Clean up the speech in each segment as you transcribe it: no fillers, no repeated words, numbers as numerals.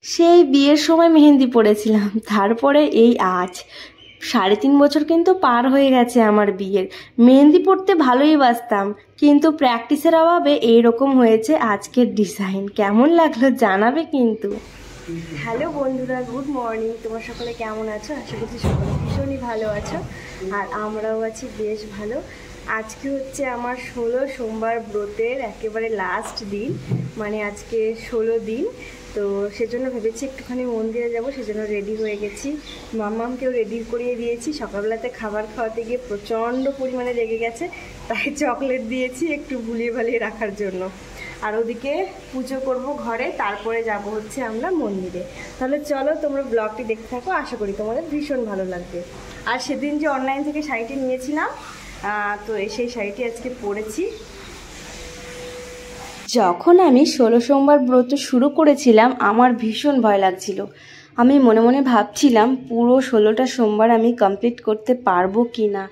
সেই বিয়ের সময় মেহেন্দি পড়েছিলাম, তারপরে এই আজ 3.5 বছর কিন্তু পার হয়ে গেছে আমার বিয়ের। মেহেন্দি পড়তে ভালোই বাসতাম, কিন্তু প্র্যাকটিসের অভাবে এইরকম হয়েছে আজকের ডিজাইন। কেমন লাগলো জানাবে কিন্তু। হ্যালো বন্ধুরা, গুড মর্নিং। তোমরা সকলে কেমন আছো? আশা করছি সকলে ভীষণই ভালো আছো, আর আমরাও আছি বেশ ভালো। আজকে হচ্ছে আমার 16 সোমবার ব্রতের একেবারে লাস্ট দিন, মানে আজকে 16 দিন। তো সেজন্য ভেবেছি একটুখানি মন্দিরে যাব, সেজন্য রেডি হয়ে গেছি। মাম্মামকেও রেডি করিয়ে দিয়েছি। সকালবেলাতে খাবার খাওয়াতে গিয়ে প্রচণ্ড পরিমাণে রেগে গেছে, তাই চকলেট দিয়েছি একটু ভুলিয়ে ভালিয়ে রাখার জন্য। আর ওদিকে পুজো করব ঘরে, তারপরে যাব হচ্ছে আমরা মন্দিরে। তাহলে চলো তোমরা ব্লগটি দেখতে থাকো, আশা করি তোমাদের ভীষণ ভালো লাগবে। আর সেদিন যে অনলাইন থেকে শাড়িটি নিয়েছিলাম, তো সেই শাড়িটি আজকে পরেছি। যখন আমি 16 সোমবার ব্রত শুরু করেছিলাম আমার ভীষণ ভয় লাগছিল। আমি মনে মনে ভাবছিলাম পুরো 16টা সোমবার আমি কমপ্লিট করতে পারবো কি না,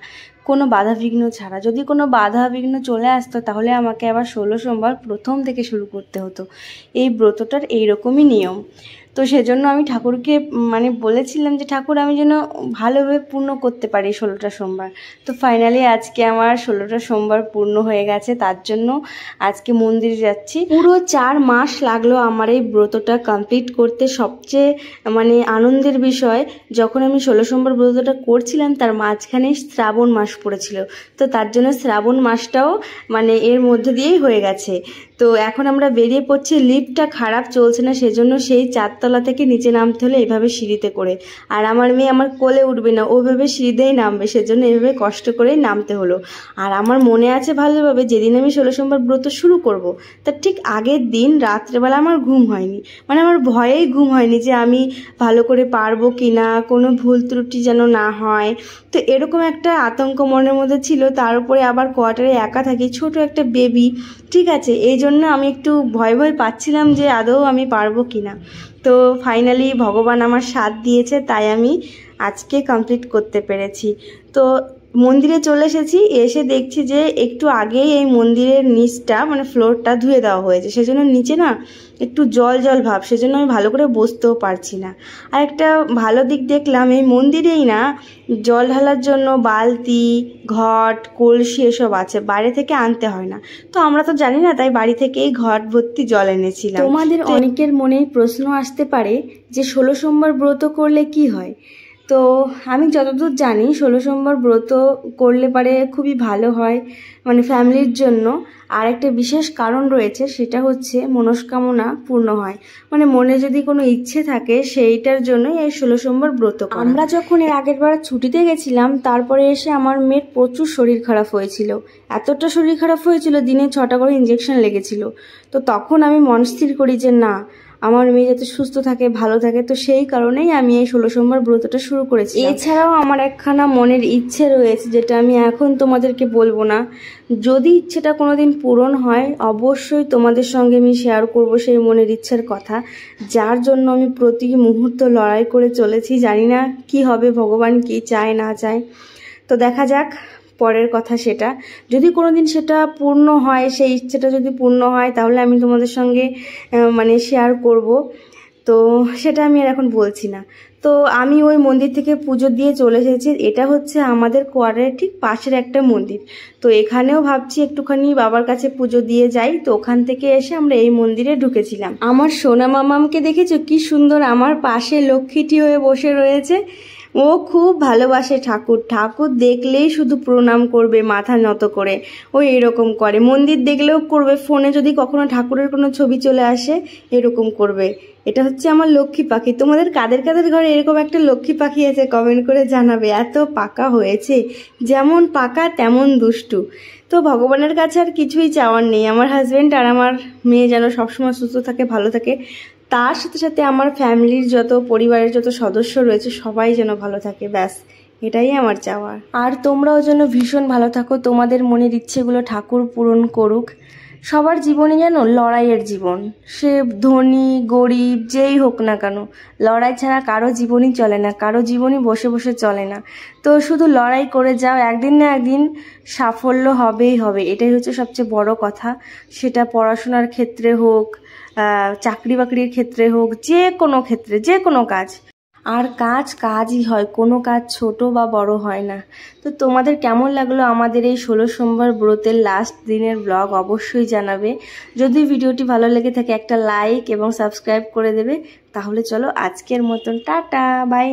কোনো বাধাবিঘ্ন ছাড়া। যদি কোনো বাধাবিঘ্ন চলে আসতো তাহলে আমাকে আবার 16 সোমবার প্রথম থেকে শুরু করতে হতো। এই ব্রতটার এইরকমই নিয়ম। তো সেজন্য আমি ঠাকুরকে বলেছিলাম যে ঠাকুর আমি যেন ভালোভাবে পূর্ণ করতে পারি 16টা সোমবার। তো ফাইনালি আজকে আমার 16টা সোমবার পূর্ণ হয়ে গেছে, তার জন্য আজকে মন্দিরে যাচ্ছি। পুরো 4 মাস লাগলো আমার এই ব্রতটা কমপ্লিট করতে। সবচেয়ে আনন্দের বিষয়, যখন আমি 16 সোমবার ব্রতটা করছিলাম তার মাঝখানে শ্রাবণ মাস পড়েছিল। তো তার জন্য শ্রাবণ মাসটাও এর মধ্যে দিয়েই হয়ে গেছে। তো এখন আমরা বেরিয়ে পড়ছি। লিফটটা খারাপ চলছে না, সেজন্য সেই 4তলা থেকে নিচে নামতে হলে এইভাবে সিঁড়িতে করে। আর আমার মেয়ে আমার কোলে উঠবে না, ওইভাবে সিঁড়ি দিয়েই নামবে, সেজন্য এইভাবে কষ্ট করেই নামতে হলো। আর আমার মনে আছে ভালোভাবে, যেদিন আমি 16 সোমবার ব্রত শুরু করব, তার ঠিক আগের দিন রাত্রেবেলা আমার ঘুম হয়নি। আমার ভয়েই ঘুম হয়নি যে আমি ভালো করে পারবো কি না, কোনো ভুল ত্রুটি যেন না হয়। তো এরকম একটা আতঙ্ক মনের মধ্যে ছিল। তার উপরে আবার কোয়ার্টারে একা থাকি, ছোট একটা বেবি, ঠিক আছে, এই জন্য আমি একটু ভয় পাচ্ছিলাম যে আদৌ আমি পারবো কি না। তো ফাইনালি ভগবান আমার সাথ দিয়েছে, তাই আমি আজকে কমপ্লিট করতে পেরেছি। তো মন্দিরে চলে এসেছি, এসে দেখছি যে একটু আগেই এই মন্দিরের নিচটা ফ্লোরটা ধুয়ে দেওয়া হয়েছে, সেজন্য নিচে না একটু জল জল ভাব, সেজন্য আমি ভালো করে বসতেও পারছি না। আর একটা ভালো দিক দেখলাম, এই মন্দিরেই না জল ঢালার জন্য বালতি, ঘট, কলসি এসব আছে, বাইরে থেকে আনতে হয় না। তো আমরা তো জানি না, তাই বাড়ি থেকেই ঘট ভর্তি জল এনেছিলাম। তোমাদের অনেকের মনেই প্রশ্ন আসতে পারে যে 16 সোমবার ব্রত করলে কি হয়। তো আমি যতদূর জানি 16 সোমবার ব্রত করলে পারে খুবই ভালো হয়, ফ্যামিলির জন্য। আর একটা বিশেষ কারণ রয়েছে, সেটা হচ্ছে মনস্কামনা পূর্ণ হয়। মনে যদি কোনো ইচ্ছে থাকে সেইটার জন্যই এই 16 সোমবার ব্রত করা। আমরা যখন এর আগের বার ছুটিতে গেছিলাম, তারপরে এসে আমার মেয়ের প্রচুর শরীর খারাপ হয়েছিল। এতটা শরীর খারাপ হয়েছিল, দিনে 6টা করে ইঞ্জেকশন লেগেছিল। তো তখন আমি মন স্থির করি যে না, আমার মেয়ে যাতে সুস্থ থাকে, ভালো থাকে। তো সেই কারণেই আমি এই 16 সোমবার ব্রতটা শুরু করেছি। এছাড়াও আমার একখানা মনের ইচ্ছে রয়েছে, যেটা আমি এখন তোমাদেরকে বলবো না। যদি ইচ্ছেটা কোনোদিন পূরণ হয়, অবশ্যই তোমাদের সঙ্গে আমি শেয়ার করব সেই মনের ইচ্ছের কথা, যার জন্য আমি প্রতি মুহূর্ত লড়াই করে চলেছি। জানি না কি হবে, ভগবান কি চায় না চায়, তো দেখা যাক পরের কথা। সেটা যদি কোনোদিন সেটা পূর্ণ হয়, সেই ইচ্ছেটা যদি পূর্ণ হয়, তাহলে আমি তোমাদের সঙ্গে শেয়ার করব। তো সেটা আমি আর এখন বলছি না। তো আমি ওই মন্দির থেকে পুজো দিয়ে চলে এসেছি। এটা হচ্ছে আমাদের কোয়ার্টারের ঠিক পাশের একটা মন্দির। তো এখানেও ভাবছি একটুখানি বাবার কাছে পুজো দিয়ে যাই। তো ওখান থেকে এসে আমরা এই মন্দিরে ঢুকেছিলাম। আমার সোনা মামামকে দেখেছো কি সুন্দর আমার পাশে লক্ষ্মীটি হয়ে বসে রয়েছে। ও খুব ভালোবাসে ঠাকুর, ঠাকুর দেখলেই শুধু প্রণাম করবে মাথা নত করে, ও এরকম করে। মন্দির দেখলেও করবে, ফোনে যদি কখনো ঠাকুরের কোনো ছবি চলে আসে এরকম করবে। এটা হচ্ছে আমার লক্ষ্মী পাখি। তোমাদের কাদের কাদের ঘরে এরকম একটা লক্ষ্মী পাখি আছে কমেন্ট করে জানাবে। এত পাকা হয়েছে, যেমন পাকা তেমন দুষ্টু। তো ভগবানের কাছে আর কিছুই চাওয়ার নেই, আমার হাজব্যান্ড আর আমার মেয়ে যেন সবসময় সুস্থ থাকে, ভালো থাকে। তার সাথে সাথে আমার ফ্যামিলির যত পরিবারের যত সদস্য রয়েছে সবাই যেন ভালো থাকে, ব্যাস এটাই আমার চাওয়ার। আর তোমরাও যেন ভীষণ ভালো থাকো, তোমাদের মনের ইচ্ছেগুলো ঠাকুর পূরণ করুক। সবার জীবনে যেন লড়াইয়ের জীবন, সে ধনী গরিব যেই হোক না কেন, লড়াই ছাড়া কারো জীবনই চলে না, কারো জীবনই বসে বসে চলে না। তো শুধু লড়াই করে যাও, একদিন না একদিন সাফল্য হবেই হবে, এটাই হচ্ছে সবচেয়ে বড় কথা। সেটা পড়াশোনার ক্ষেত্রে হোক, চাকরি বাকরির ক্ষেত্রে হোক, যে কোনো ক্ষেত্রে, যে কোনো কাজ। আর কাজই হয়, কোনো কাজ ছোট বা বড় হয় না। তো তোমাদের কেমন লাগলো আমাদের এই 16 সোমবার ব্রতের লাস্ট দিনের ব্লগ অবশ্যই জানাবে। যদি ভিডিওটি ভালো লেগে থাকে একটা লাইক এবং সাবস্ক্রাইব করে দেবে। তাহলে চলো আজকের মতন টাটা, বাই।